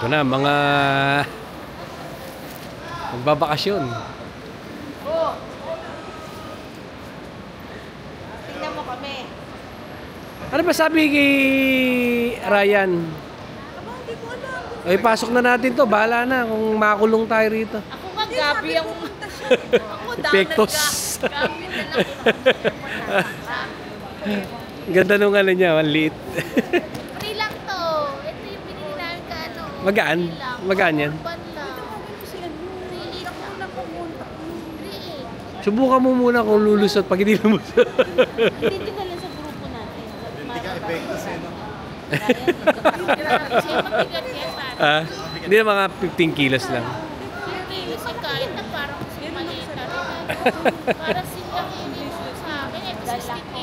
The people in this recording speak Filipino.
Ito na, mga magbabakasyon. Tingnan mo kami. Ano ba sabi kay Ryan? Aba, hindi ko alam. Ay, pasok na natin to. Bahala na kung makulong tayo rito. Ako nga, gabi ang... Ako, Epektos. Gabi na lang. Ganda nung ano niya, ang liit. Free lang to. Ito yung binili namin ka ano. Magaan? Free lang. Magaan yan? Urban lang. 3.8 lang. 3.8. Subukan mo muna kung lulusot pag hindi lumusot. Hindi dinala sa grupo natin. Hindi ka epektos eh, no? Siya mabigat yan, parang. Hindi na mga 15 kilos lang. 15 kilos yung kahit na parang si maleta rin. Para silang hindi sa akin. Ito 60